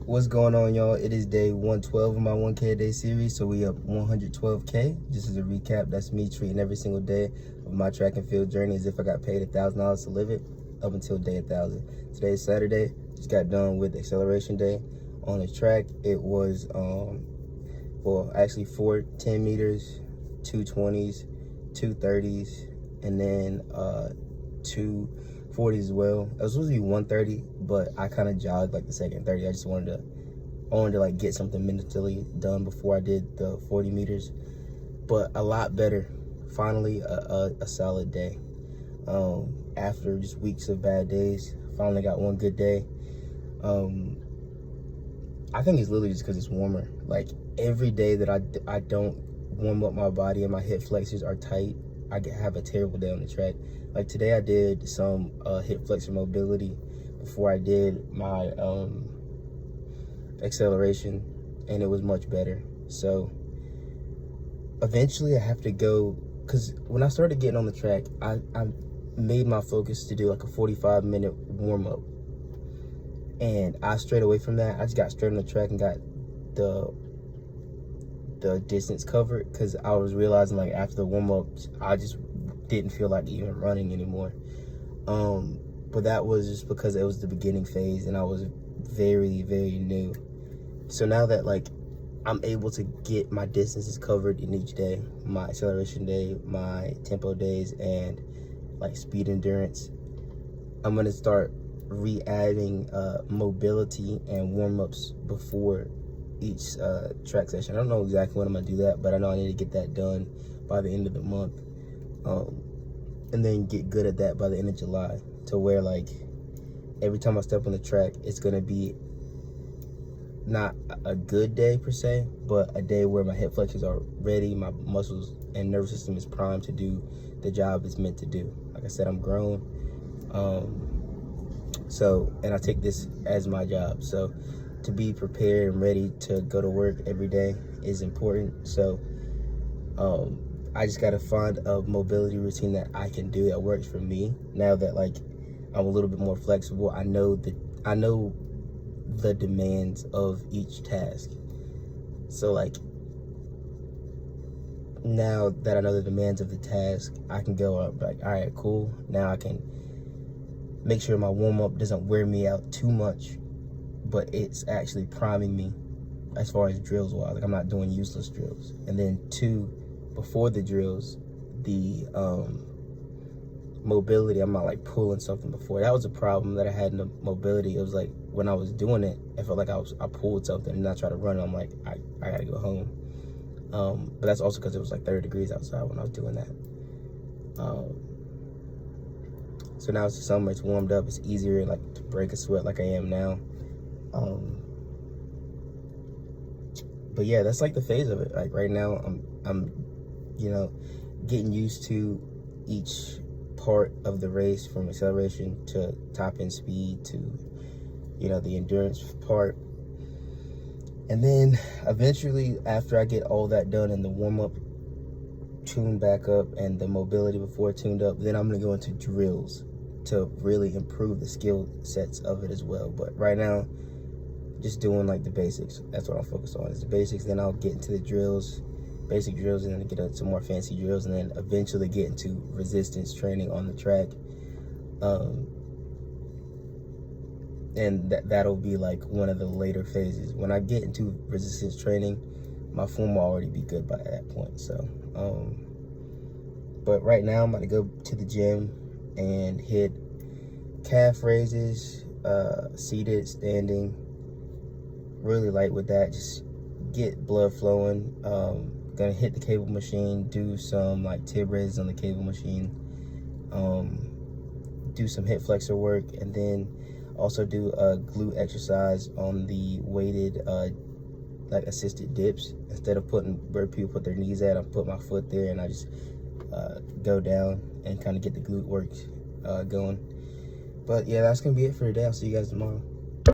What's going on, y'all? It is day 112 of my 1K a day series, so we up 112K. Just as a recap, that's me treating every single day of my track and field journey as if I got paid $1,000 to live it up until day 1,000. Today is Saturday. Just got done with acceleration day on the track. It was actually 4 10 meters, 2 20s, 2 30s, and then 2 40s as well. It was supposed to be 130, but I kind of jogged like the second 30. I wanted to like get something mentally done before I did the 40 meters. But a lot better. Finally, a solid day. After just weeks of bad days, finally got one good day. I think it's literally just because it's warmer. Like every day that I don't warm up my body and my hip flexors are tight, I have a terrible day on the track. Like today I did some hip flexor mobility before I did my acceleration, and it was much better. So eventually I have to go, because when I started getting on the track, I made my focus to do like a 45-minute warm-up, and I strayed away from that. I just got straight on the track and got the distance covered, because I was realizing like after the warm-ups I just didn't feel like even running anymore. But that was just because it was the beginning phase and I was very, very new. So now that like I'm able to get my distances covered in each day, my acceleration day, my tempo days, and like speed endurance, I'm gonna start re-adding mobility and warm-ups before each track session. I don't know exactly when I'm gonna do that, but I know I need to get that done by the end of the month, and then get good at that by the end of July, to where like every time I step on the track, it's gonna be not a good day per se, but a day where my hip flexors are ready, my muscles and nervous system is primed to do the job it's meant to do. Like I said, I'm grown, and I take this as my job. So to be prepared and ready to go to work every day is important. So I just gotta find a mobility routine that I can do that works for me. Now that like I'm a little bit more flexible, I know the demands of each task. So like now that I know the demands of the task, I can go up like, all right, cool. Now I can make sure my warm-up doesn't wear me out too much, but it's actually priming me as far as drills wise. Like I'm not doing useless drills. And then 2, before the drills, the mobility, I'm not like pulling something before. That was a problem that I had in the mobility. It was like when I was doing it, I felt like I pulled something and I tried to run. I'm like, I gotta go home. But that's also because it was like 30 degrees outside when I was doing that. So now it's the summer, it's warmed up, it's easier like to break a sweat like I am now. But yeah, that's like the phase of it. Like right now, I'm getting used to each part of the race, from acceleration to top end speed to the endurance part. And then eventually, after I get all that done and the warm-up tuned back up and the mobility before tuned up, then I'm gonna go into drills to really improve the skill sets of it as well. But right now, just doing like the basics. That's what I'm focused on, is the basics. Then I'll get into the drills, basic drills, and then get into more fancy drills, and then eventually get into resistance training on the track. And that'll be like one of the later phases. When I get into resistance training, my form will already be good by that point. So, but right now I'm about to go to the gym and hit calf raises, seated, standing, really light with that, just get blood flowing. Gonna hit the cable machine, do some like tib raises on the cable machine, do some hip flexor work, and then also do a glute exercise on the weighted like assisted dips. Instead of putting where people put their knees at, I put my foot there and I just go down and kind of get the glute work going. But yeah, that's gonna be it for today. I'll see you guys tomorrow.